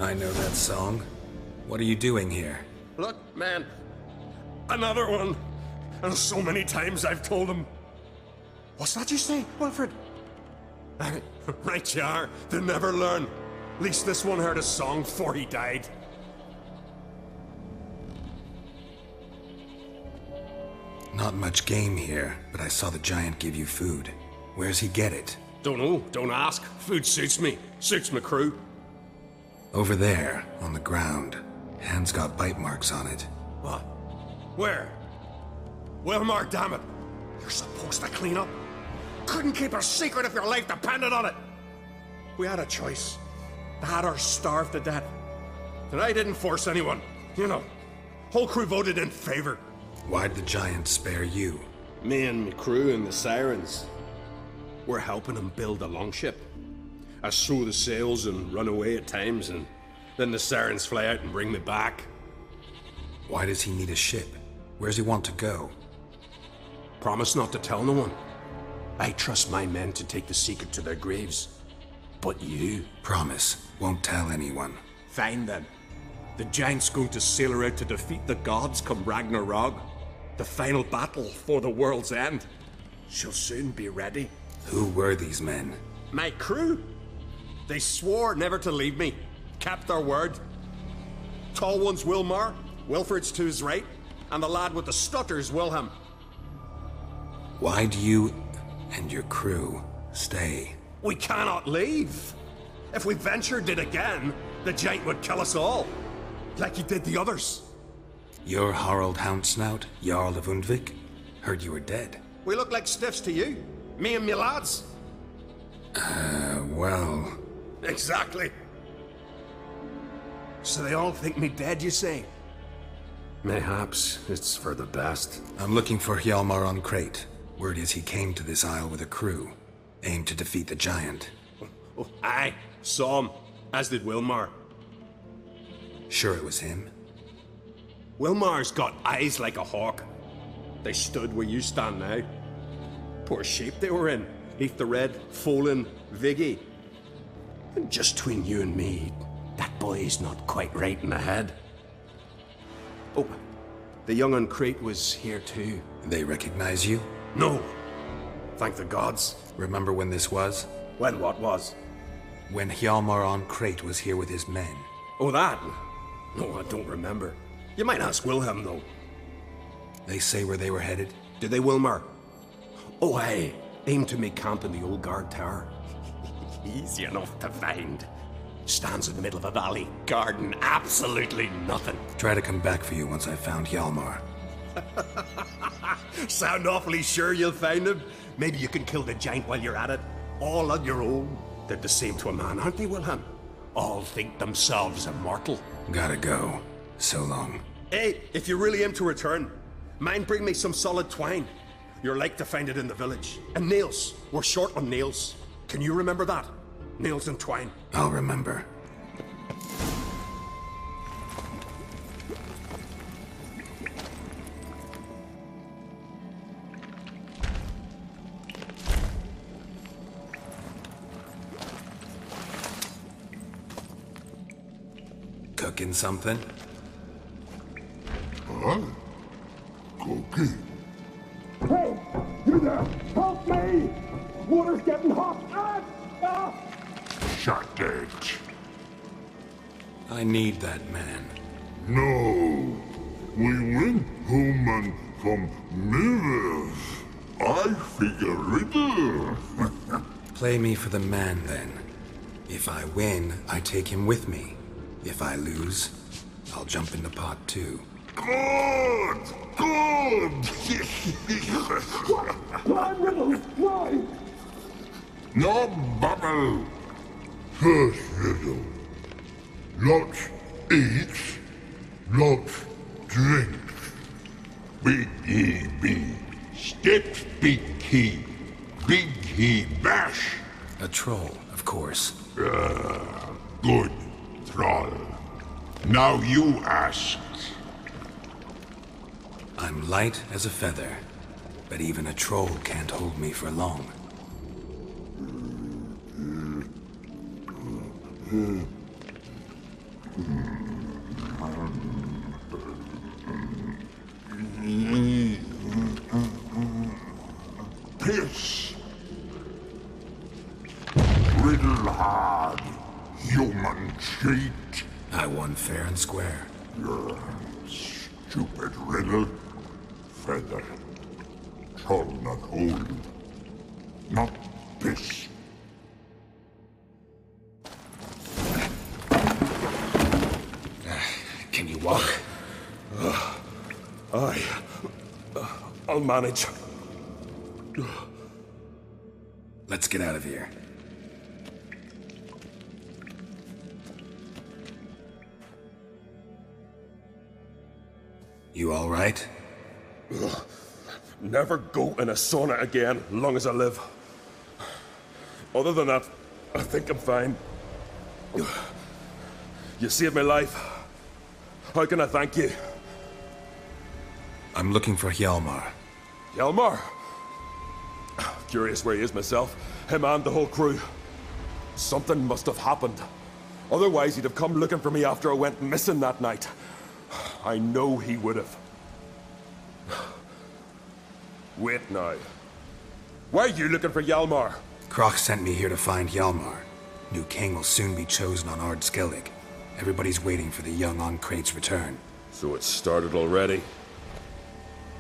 I know that song. What are you doing here? Look, man. Another one. And so many times I've told him. What's that you say, Wilfred? Right you are. They never learn. At least this one heard a song before he died. Not much game here, but I saw the giant give you food. Where's he get it? Don't know. Don't ask. Food suits me. Suits my crew. Over there, on the ground. Hand's got bite marks on it. What? Where? Hjalmar, damn it. You're supposed to clean up. Couldn't keep a secret if your life depended on it. We had a choice. That or starve to death. And I didn't force anyone. You know, whole crew voted in favor. Why'd the giant spare you? Me and my crew and the sirens. We're helping him build a longship. I sew the sails and run away at times, and then the sirens fly out and bring me back. Why does he need a ship? Where's he want to go? Promise not to tell no one. I trust my men to take the secret to their graves. But you? Promise, won't tell anyone. Fine then. The giant's going to sail her out to defeat the gods come Ragnarok. The final battle for the world's end. She'll soon be ready. Who were these men? My crew. They swore never to leave me. Kept their word. Tall one's Hjalmar, Wilfred's to his right, and the lad with the stutter's Wilhelm. Why do you and your crew stay? We cannot leave. If we ventured it again, the giant would kill us all. Like he did the others. You're Harald Houndsnout, Jarl of Undvik? Heard you were dead. We look like stiffs to you. Me and me lads. Well... Exactly. So they all think me dead, you say? Mayhaps it's for the best. I'm looking for Hjalmar on Craite. Word is he came to this isle with a crew. Aimed to defeat the giant. Oh, aye, saw him. As did Hjalmar. Sure it was him? Hjalmar's got eyes like a hawk. They stood where you stand now. Poor shape they were in. Neath the red, Folin, Viggy. And just between you and me, that boy's not quite right in the head. Oh, the young on Craite was here too. They recognize you? No. Thank the gods. Remember when this was? When what was? When Hjalmar on Craite was here with his men. Oh, that? No, I don't remember. You might ask Wilhelm, though. They say where they were headed? Did they, Hjalmar? Oh, aye. Aim to make camp in the old guard tower. Easy enough to find. Stands in the middle of a valley. Garden, absolutely nothing. Try to come back for you once I've found Hjalmar. Sound awfully sure you'll find him? Maybe you can kill the giant while you're at it. All on your own. They're the same to a man, aren't they, Wilhelm? All think themselves immortal. Gotta go. So long. Hey, if you really aim to return, mind bring me some solid twine. You're like to find it in the village. And nails. We're short on nails. Can you remember that? Nails and twine. I'll remember. Cooking something? Huh? Cooking? Hey! You there! Help me! Water's getting hot! Shut it. I need that man. No. We went home and from mirrors. I figure riddle. Play me for the man, then. If I win, I take him with me. If I lose, I'll jump in the pot too. Good! Good! Why, riddles? Why? No bubble. First riddle. Lots eats, lots drinks. Big he be. Steps big he. Big he bash. A troll, of course. Good, troll. Now you ask. I'm light as a feather, but even a troll can't hold me for long. Piss. Riddle hard, human cheat. I won fair and square. Stupid riddle. Feather. Troll not hold. Not piss. Can you walk? I'll manage. Let's get out of here. You all right? Never go in a sauna again, long as I live. Other than that, I think I'm fine. You saved my life. How can I thank you? I'm looking for Hjalmar. Hjalmar? Curious where he is myself. Him and the whole crew. Something must have happened. Otherwise, he'd have come looking for me after I went missing that night. I know he would have. Wait now. Why are you looking for Hjalmar? Croc sent me here to find Hjalmar. New king will soon be chosen on Ard Skellig. Everybody's waiting for the young on Craite's return. So it started already.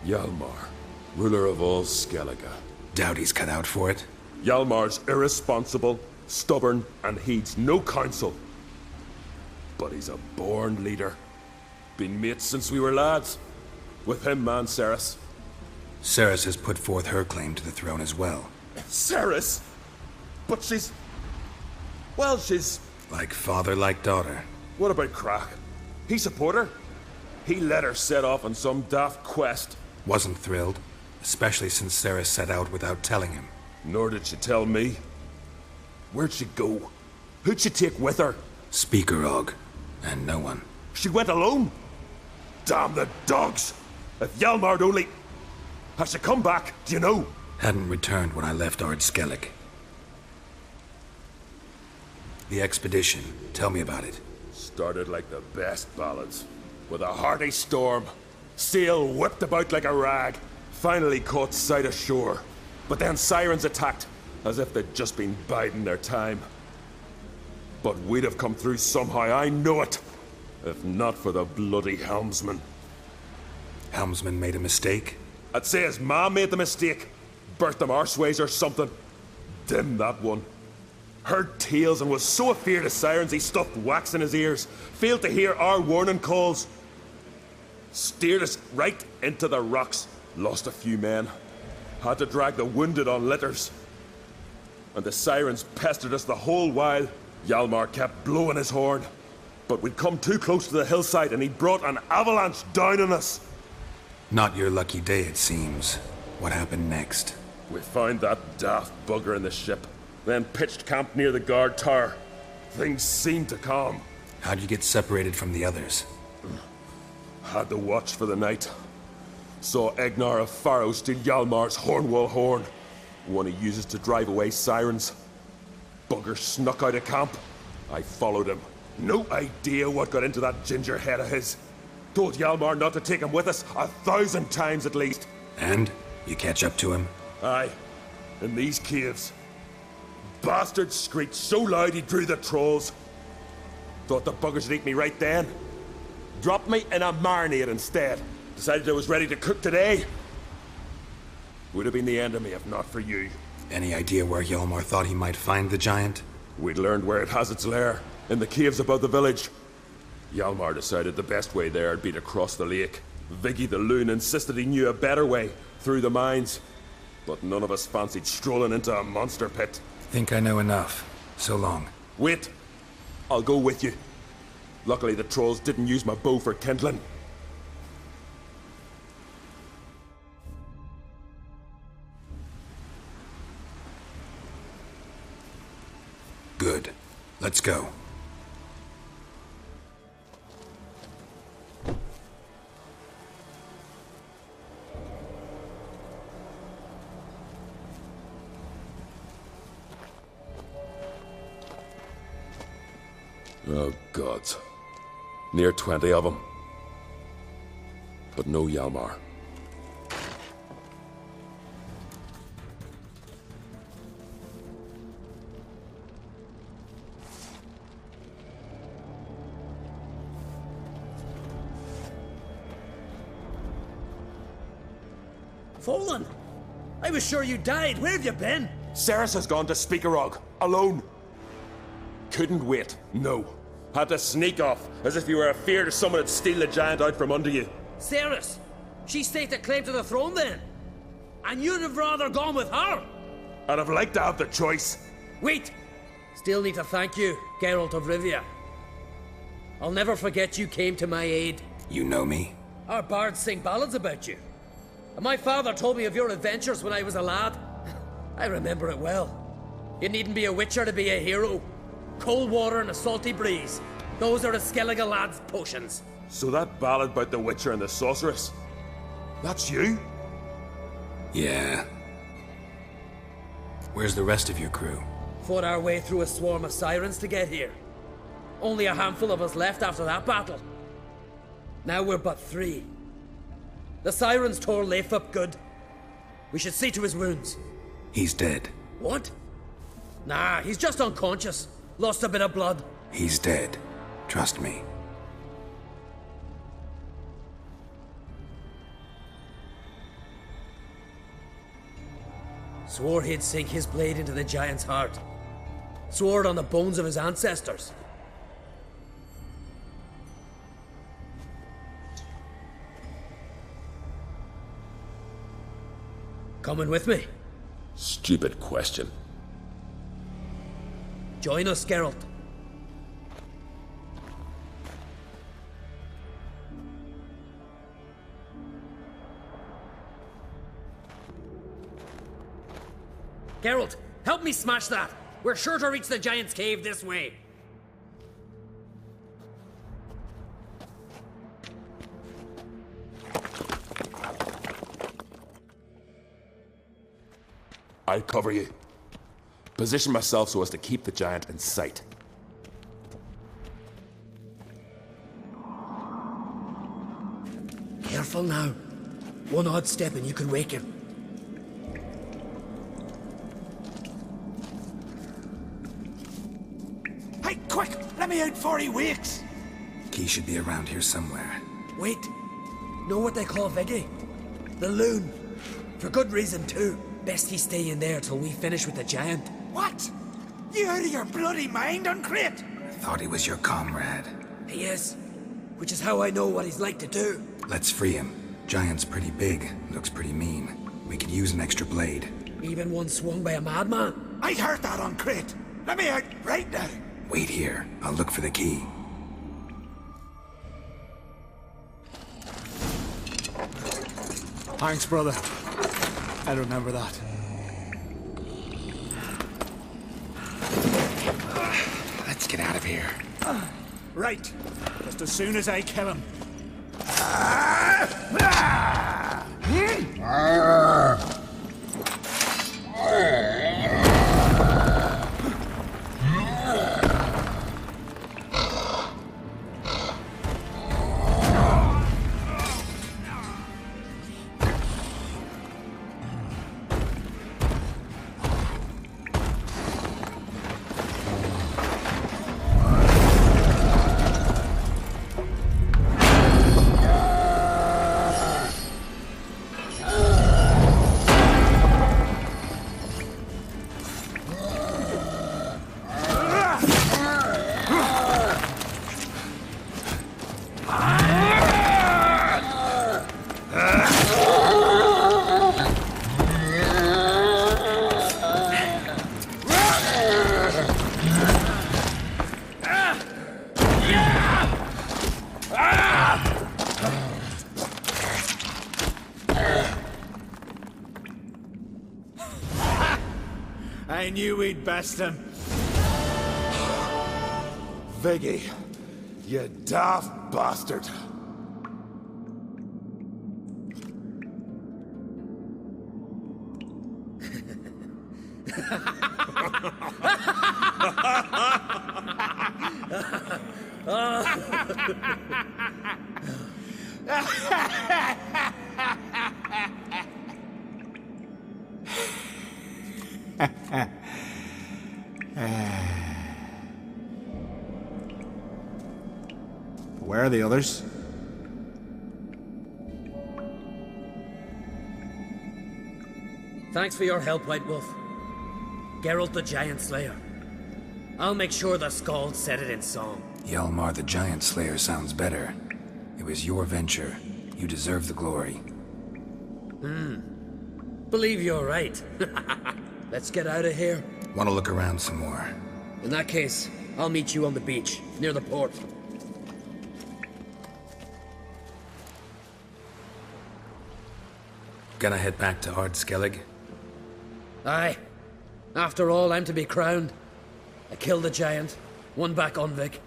Hjalmar, ruler of all Skellige. Doubt he's cut out for it. Hjalmar's irresponsible, stubborn, and heeds no counsel. But he's a born leader. Been mates since we were lads. With him and Cerys. Cerys has put forth her claim to the throne as well. Cerys? But she's... well, she's... Like father, like daughter. What about Craite? He support her? He let her set off on some daft quest. Wasn't thrilled, especially since Cerys set out without telling him. Nor did she tell me. Where'd she go? Who'd she take with her? Speaker Og, and no one. She went alone? Damn the dogs! If Hjalmar'd only... Has she come back? Do you know? Hadn't returned when I left Ard Skellig. The expedition, tell me about it. Started like the best ballads. With a hearty storm. Sail whipped about like a rag. Finally caught sight of shore. But then sirens attacked, as if they'd just been biding their time. But we'd have come through somehow, I know it. If not for the bloody helmsman. Helmsman made a mistake? I'd say his ma made the mistake. Birthed them arseways or something. Dim that one. Heard tales and was so afeard of sirens he stuffed wax in his ears. Failed to hear our warning calls. Steered us right into the rocks. Lost a few men. Had to drag the wounded on litters. And the sirens pestered us the whole while. Hjalmar kept blowing his horn. But we'd come too close to the hillside and he brought an avalanche down on us. Not your lucky day, it seems. What happened next? We found that daft bugger in the ship. Then pitched camp near the guard tower. Things seemed to calm. How'd you get separated from the others? Had to watch for the night. Saw Egnar of Faro steal Hjalmar's Hornwall horn. One he uses to drive away sirens. Bugger snuck out of camp. I followed him. No idea what got into that ginger head of his. Told Hjalmar not to take him with us 1,000 times at least. And? You catch up to him? Aye. In these caves. Bastard screeched so loud he drew the trolls. Thought the buggers would eat me right then. Dropped me in a marinade instead. Decided I was ready to cook today. Would have been the end of me if not for you. Any idea where Hjalmar thought he might find the giant? We'd learned where it has its lair. In the caves above the village. Hjalmar decided the best way there would be to cross the lake. Viggy the loon insisted he knew a better way, through the mines. But none of us fancied strolling into a monster pit. Think I know enough. So long. Wait. I'll go with you. Luckily the trolls didn't use my bow for kindling. Good. Let's go. Oh, gods. Near 20 of them. But no Hjalmar. Fallen! I was sure you died. Where have you been? Ceres has gone to Speakerog, alone. Couldn't wait, no. Had to sneak off, as if you were afeard of someone would steal the giant out from under you. Ceres! She staked a claim to the throne then? And you'd have rather gone with her? I'd have liked to have the choice. Wait! Still need to thank you, Geralt of Rivia. I'll never forget you came to my aid. You know me? Our bards sing ballads about you. And my father told me of your adventures when I was a lad. I remember it well. You needn't be a witcher to be a hero. Cold water and a salty breeze. Those are a Skellige lad's potions. So that ballad about the Witcher and the Sorceress, that's you? Yeah. Where's the rest of your crew? Fought our way through a swarm of sirens to get here. Only a handful of us left after that battle. Now we're but 3. The sirens tore Leif up good. We should see to his wounds. He's dead. What? Nah, he's just unconscious. Lost a bit of blood. He's dead. Trust me. Swore he'd sink his blade into the giant's heart. Swore it on the bones of his ancestors. Coming with me? Stupid question. Join us, Geralt. Geralt, help me smash that! We're sure to reach the giant's cave this way. I'll cover you. Position myself so as to keep the giant in sight. Careful now. One odd step and you can wake him. Hey, quick! Let me out before he wakes! Key should be around here somewhere. Wait. Know what they call Viggy? The loon. For good reason too. Best he stay in there till we finish with the giant. What? You out of your bloody mind on Craite? Thought he was your comrade. He is. Which is how I know what he's like to do. Let's free him. Giant's pretty big. Looks pretty mean. We could use an extra blade. Even one swung by a madman. I heard that on Craite. Let me out right now. Wait here. I'll look for the key. Thanks, brother. I remember that. Let's get out of here. Right. Just as soon as I kill him. I knew we'd best him. Viggy, you daft bastard. Where are the others? Thanks for your help, White Wolf. Geralt the Giant Slayer. I'll make sure the Scald said it in song. Hjalmar the Giant Slayer sounds better. It was your venture. You deserve the glory. Believe you're right. Let's get out of here. Want to look around some more? In that case, I'll meet you on the beach, near the port. Gonna head back to Ardskellig? Aye. After all, I'm to be crowned. I killed the giant, won back Unvik,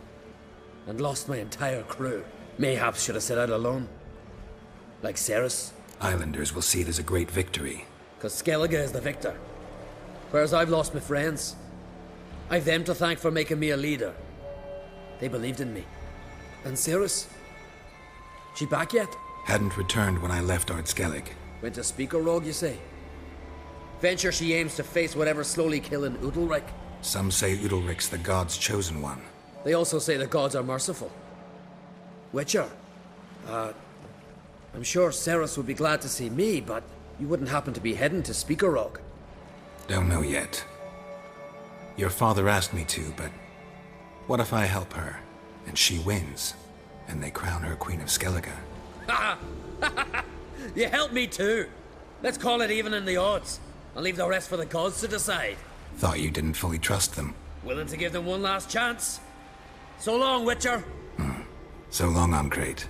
and lost my entire crew. Mayhaps should have set out alone. Like Cerys. Islanders will see it as a great victory. Cause Skellige is the victor. Whereas I've lost my friends. I've them to thank for making me a leader. They believed in me. And Cerys? She back yet? Hadn't returned when I left Ardskellig. Went to Speaker Rogue, you say? Venture she aims to face whatever's slowly killing Udalric. Some say Udalric's the god's chosen one. They also say the gods are merciful. Witcher. I'm sure Cerys would be glad to see me, but you wouldn't happen to be heading to Speaker Rogue. Don't know yet. Your father asked me to, but what if I help her, and she wins, and they crown her Queen of Skellige? You help me too. Let's call it even in the odds. I'll leave the rest for the gods to decide. Thought you didn't fully trust them. Willing to give them one last chance. So long, Witcher. So long on Craite.